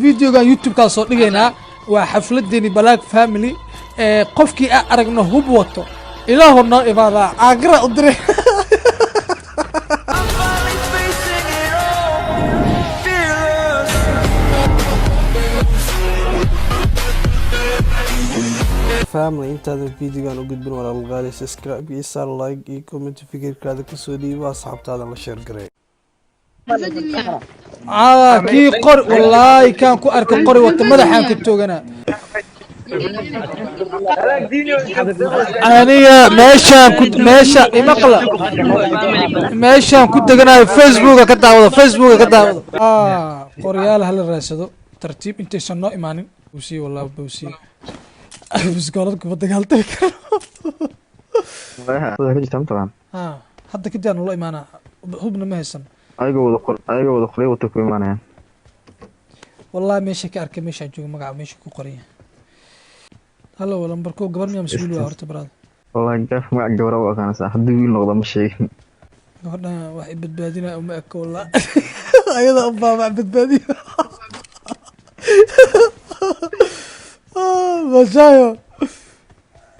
فيديو يوتيوب كان صوت لقينا وحفلتني بلاك فاميلي قفكي أرجنا هبوته إله النائب هذا أقرأ أدري family intaada videogan u gudbin walaalqaali subscribe iyo saar like iyo comment fikirkaada kusoo dhiiba asxaabtaada la share gareey كي قر والله كان كو أرك قري وتمدح عن كتوجنا أنا ماشى مقلة ماشى كنت جنا فيسبوك كتاوض فيسبوك كتاوض قريال هالرئيسه ترتيب انت شنو إيماني بوسي والله بوسي بس قالت كم بدك طبعا حتى كده والله إيمانا هو بنا ما يسمى أيوة ودخل وتكوي معنا والله ماشي كأرك ماشي أجوك مقع ماشي كو قرية هلا ولا مبركو قبل ما مسؤول وهرت براد والله كيف ما أقدر أروح أنا صح حد يقول نقطة مشي قلنا واحد بدبادينا أو مأك والله أيضا أبا مع بدبادينا مشايو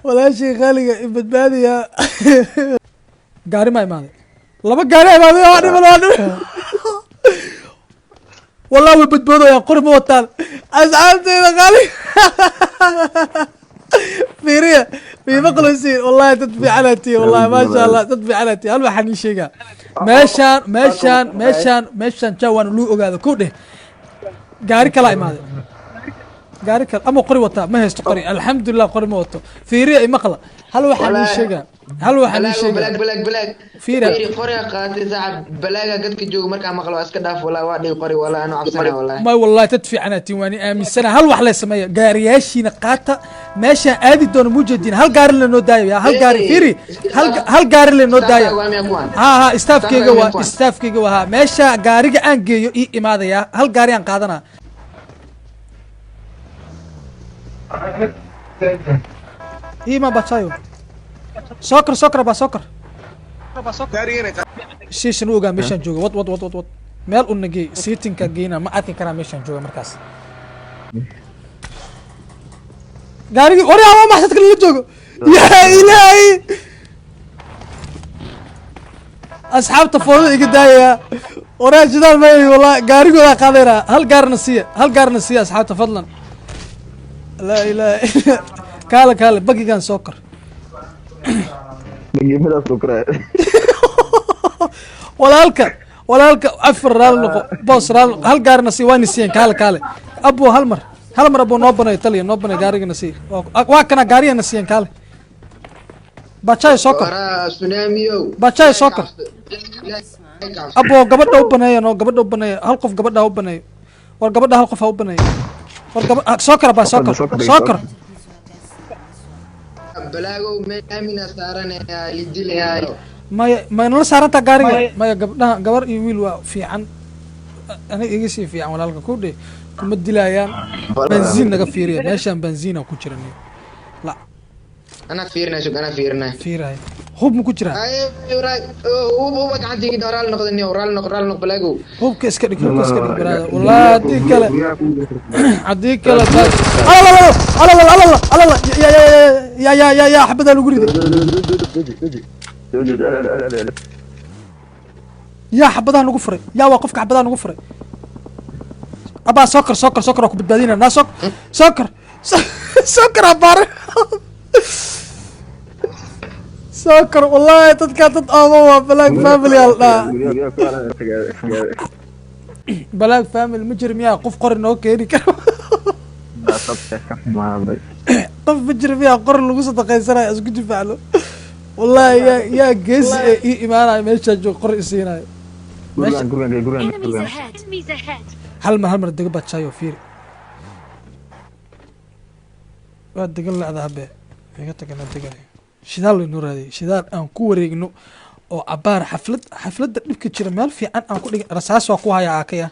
ولا شيء خالي بدبادية قاري ما يماني لما قاري ما يماني والله وبدبودو يا قرب وطال أزعلتي يا غالي فيريا في مقلوسين والله تدفي على تي والله ما شاء الله تدفي على تي هل حني شيء ماشان جوان لو هذا كله قاري كلا إمادة قاري كلا أما قري وطال ما هي استقري الحمد لله قري موتو فيريا مقلة هل حني شيء بلاك فيري قرية قاتل زعب بلاقة قد كجوج مركع مقلو أسكداف ولا وادي قري ولا أنا عبسنا والله ما والله تدفي عنا تيواني آمن سنة هل وحلا سمية قارياشي نقاطة ماشي آدي دون موجودين هل قاري لنو دايو هل قاري فيري هل قاري لنو دايو ها استاف كي جوا ها ماشي قاري عن جيو إيه ماذا يا هل قاري عن قادنا إيه ما بتشايو سكر با سكر سيشن وغا ميشان جوجا وات ميل اونغي سيتين كا جينا ما اركي كرا ميشان جوجا مركاس غاري اوري ما حسيت كل جوجا يا الهي اصحاب تفوض ايغدايا اوري جدال ما والله غاري ولا قادرا هل غارنا سي اصحاب تفضلا لا اله كاله بقي كان سكر بجيبها سكر walaalka afar raal noqo boos raal hal gaarna si waan siiyeen kaale abo hal mar abo noo banay taliya noo banay gaarigana si waa kana gaariyana siiyeen kaale bachay soccer abo gabadha u baneeyo hal qof gabadha u baneeyo war gabadha hal qof u baneeyo war gabadha soccer بلاغو مامينا سارن لجيل ما نلا سارنتا غاريga ما gabdhaha gabar iyo wiil waa fiican ana iga sii fiican walaalka ku dhig kuma dilayaan benzin naga fiiriya meeshan benzin ku jiran la انا فيرنا hub mu ku jira hub gacantigi dooral noqdani oral noq balago hubka iska dhig baraada wallahi hadii kale ya xabada lagu riday يا حبضها نقول فري يا وقفك حبضها نقول فري أبا سكر أكو بدبادينا الناس سكر أبار سكر والله تتكاتت أمامها بلاك فاميلي بلاك فاميلي مجرم يا قف قرن أوكي قف مجرم يا قرن لقصة قيسرة أسكت فعله والله يا جيس إيمانا ماشي جو قرن سينا هل ما دق باتشايو فيري واد دق لا ذهب هي تكنا دق شدال نور هذه شدال أن كوريجنو أو عبارة حفلة دبك تشير مال في أن كوريج رصاص وقوها يا عكيا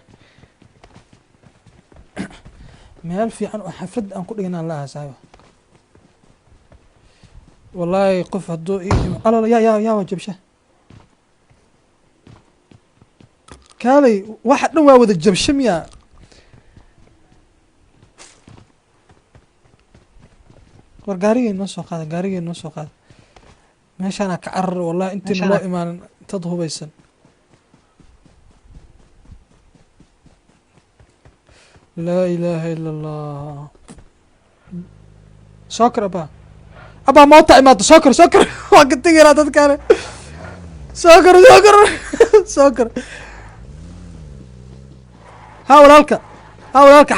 مال في أن حفلة أن كوريجنا الله سايو والله قف هدو الله يا وجب شه كالي واحد نوا وذا جبشم يا war gaarigay noo soo qaada gaarigay noo soo qaada meeshaana ka carar wallahi intiina loo imaanin dad hubaysan laa ilaaha ila allah soo kar abaa moota imaado soo kar waa ka tegaynaa dadkaane soo kar ha walaalka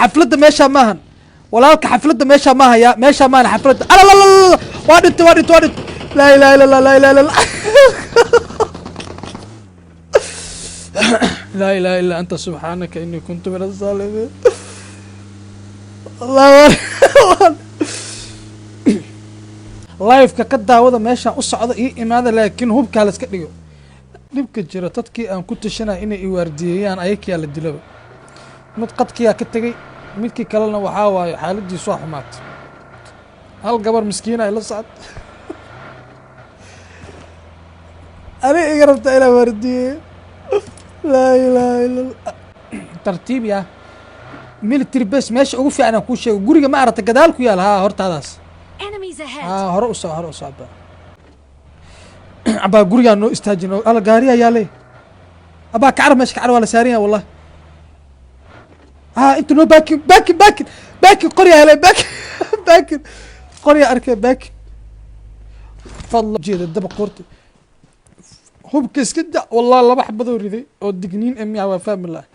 xafladda meeshaa maahan walaalka xafladda meeshaa maaha ya meeshaa maahan xafladda alalala waa dhintay laa ilaha illa allah laa ilaha illa allah laa ilaha illa anta subxaanaka inii kuntu min asaalimiin lifeka ka daawada meeshaan u socda ii imaada laakiin hubkaa la iska dhigo dhibka jira dadkii aan ku tashanaya inay iwaardiyeeyaan ayakiyaa la dilaba mid qadkiyaa ka tegey midkii kalena waxaa waaye xaaladiisu waa xumaatay hal gabar miskiina ay la socod ani iga rabtaa inaa waardiyeeyo laa ilaaha illa allah tartiib yaa military base meesha ugu fiican aan kuu sheego guriga ma aragta gadaal ku yaal haa hortaadaas hore u soco abaa gurigaa noo istaajin alla gaariya yaale abaa kacar meesha kacar waa la saaran yahay wallahi inta noo baakin qorya hele baakin qorya arkay baakin fadla jeeda daba qoorta hubka iska da wallahi laba xabadoo riday oo digniin emiya waa fahmi lah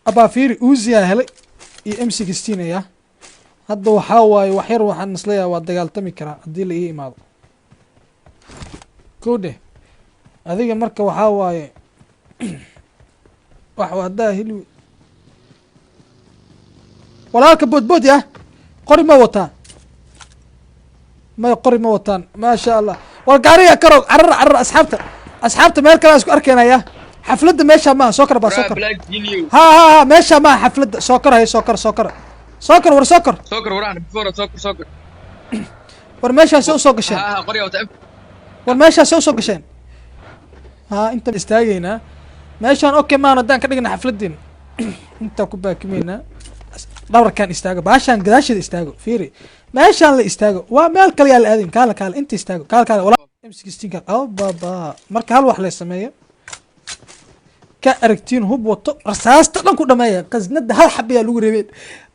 abaa fiiri uuziyaa helay iyo m16 ya hadda waxaa waaye wax yar waxaan isleeyahay waa dagaaltami karaa haddii la ii imaado ko dheh adiga marka waxaa waaye wax haddaa heli walaalka boodbood ah qori ma wataa may qori ma wataan maasha allah war gaariga karo carar asxaabta meel kale aan isku arkaynaya xafladda meeshaa maaha soo kar baa soo kar ha meeshaa maaha xafladda soo kar hay soo kar war meeshaas usoo gasheen war meeshaas usoo gasheen inta istaagaynaa meeshaan okay maan haddaan ka dhigna xafladdeena intaan ku baakimaynaa dhabarkaan istaago baashaan gadaasheeda istaago fiiri meeshaan la istaago waa meel kale yaa la aadin kaale inta istaago kaale m16 baba marka hal wax la sameeyo ka aragtiin hub wato rasaasta dhan ku dhameeya qasnada hal xab ayaa lagu reebeen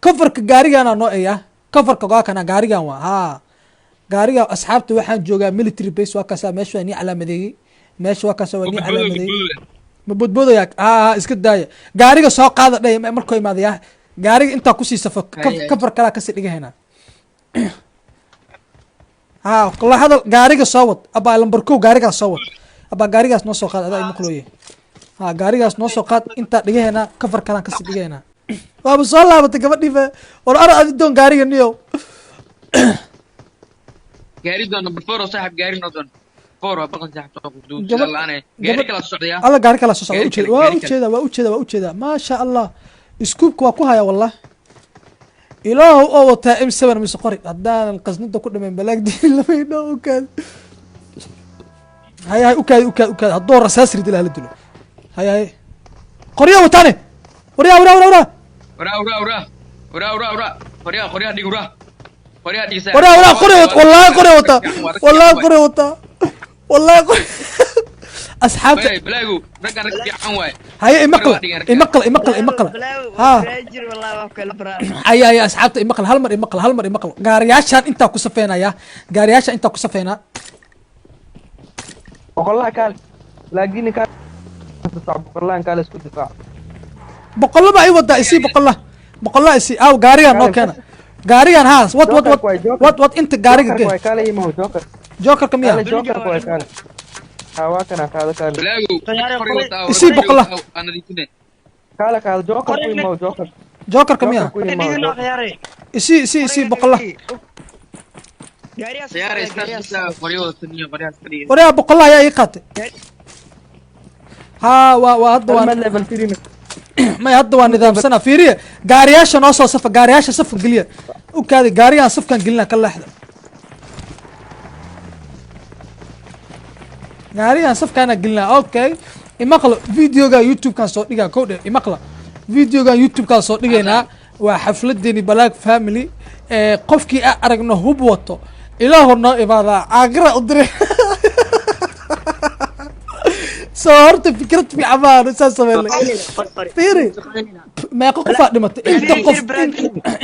coverka gaarigaana noo eeyaa coverka go'aakana gaarigan waa gaariga asxaabta waxaan joogaa military base waa kaasa meesha waa nii calaamadeeyey meesha waa kaasa waa nii calaamadeeyey ma bodboodaya iska daaya gaariga soo qaada dhay markuu imaadaya gaariga intaa kusii safo cover kalaa kasii dhigahaynaa la hadal gaariga soo wad abaa lambar kow gaarigaas soo wad abaa gaarigaas noo soo qaad adaa imaqlooye gaarigaas noo soo qaad intaa dhigahaynaa cover kalaan kasii dhigahaynaa waaba soo laabatay gabadhiifa war ara adi doon gaariga niyo alla gaari kalaa soo socda waa ujeeda maasha allah iskuubka waa ku haya wallah ilaahu oo wataa m7 mise qori haddaanan qasnada ku dhamayn balaagdiin lamaydho ukaad hay ukaadi haddoo rasaas ridi laha la dilo hay qoryaa wataane waryaa wallahi qori asxaabta haye imaqla haye asxaabta imaqla hal mar imaqla gaariyaashaan intaa ku safeynaya boqolla baa ii wadaa isii boqolla isii aw gaarigan noo keena gaarigan haas wad inta gaariga ge jokerka miya isii boqolla jokerka miya isii boqolla waryaa boqolla ayaa ii qaatay waa hadda may hadda waa nidaamsana fiiriya gaariyaasha noo soo safa gaariyaasha safka geliya ukaadi gaarigaan safkan gelina ka leexda gaarigaan safkaana gelina okay imaqla videoga youtubekan soo dhigaa kow dhe imaqla videogan youtube-kaa soo dhigaynaa waa xafladeeni Black Family qofkii aan aragno hub wato ilaahu noo imaadaa aagira u diray soo horta fikrad fiican baan saa sameeyay fiiri meeqa qof dhimatay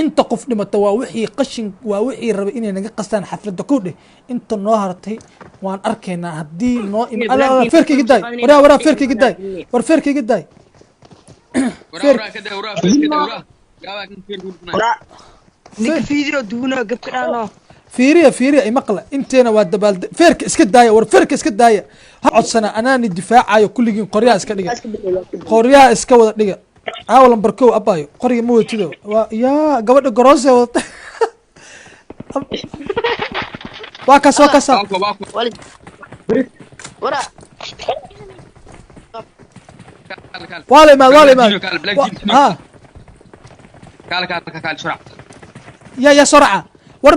inta qof dhimatay waa wixii qashin waa wixii rabay inay naga qastaan xafladda ku dheh inta noo hartay waan arkaynaa haddii noo ala feerkayga daay waraa feerkayga daay war feerkayga daay nik video duuna gabkadhaano fiiriya imaqla inteena waa dabaal feerka iska daaya war feerka iska daaya ha codsana anaani difaacayo kulligiin qoryaha iska dhiga qoryaha iska wada dhiga aaw lambar kow abayo qoriga ma watido waa yaa gabadha garoose wada waa kaas waa la imaad ha ya surca war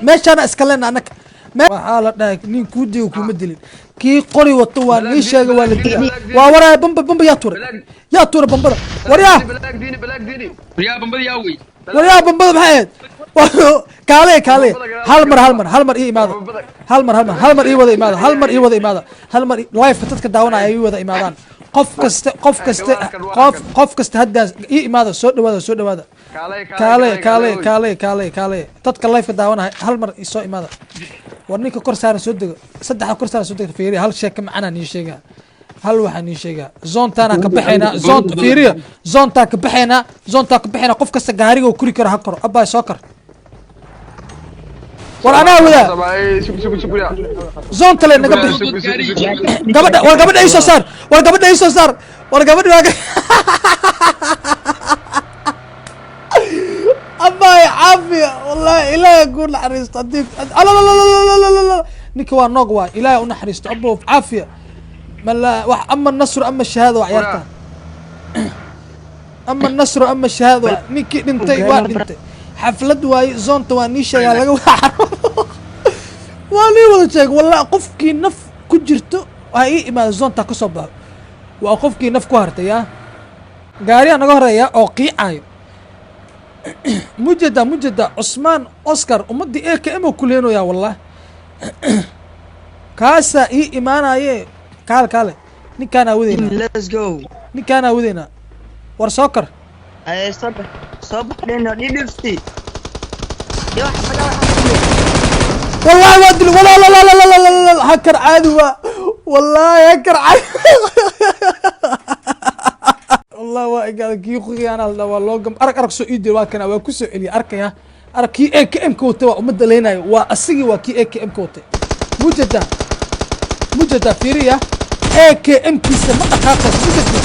meeshaan iska leena anaka waxaa la dhahay nin kuu digo kuma dilin kii qori wato waa nii sheega waa la dila waa waraa bamba yaa tuura bambada waryaa bambada maxay ahayd kaale hal mar ii imaada hal mar ii wada imaada live dadka daawanaya ii wada imaadaan qof kasta haddaas ii imaada soo dhawaada kaale dadka live daawanaya hal mar soo imaada war ninka kor saaran soo dego saddexa kor saaran soo dego fiiriya hal sheeka macana nii sheegaa hal waxaa nii sheegaa zoontaana ka baxaynaa zoonta fiiriya zoontaa ka baxaynaa qof kasta gaariga kuri karo ha koro abbaa soo kor war anaa wadaa zoonta le naga bixi gabadha ii soo saar war gabadha أباي عافية والله إلهي أقول نحرست أديك لا نكوا نقوى إلهي ونحرست أبو عافية ملا أما النصر أما الشهادة وعيارتها أما النصر أما الشهادة نيكي ننتي ننتي حفلة واي زونت وانيشا يا لقوا والله ولا شيء والله قفكي نف كجرتو هاي ما زونتا كصبها وقفكي نف كهرت يا قاري أنا قهر يا أو قيعاي مجدة عثمان أوسكار ومدي إيه كأمه كلينو يا والله كاسا إيه إيمانا إيه كال نكانا ودينا let's go نكانا ودينا ورسوكر أي صبر لأنه دي نفسي يا والله ودي والله لا هكر عادوا والله هكر عادوا والله قال كي خوي انا والله قم ارك سو ايدي واكنا waa ku soo celiya arkaya arkii AKM koota waa umada leenayo waa asigi waa kii AKM koota mujada fiiriya AKM kiisa ma dhaqaaqo mujada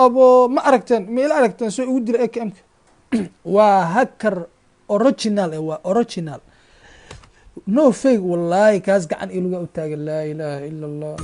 abo ma aragtan meel aragtan soo ugu dira AKM waa hacker original no fake والله كاس قعن إلو تاج لا إله إلا الله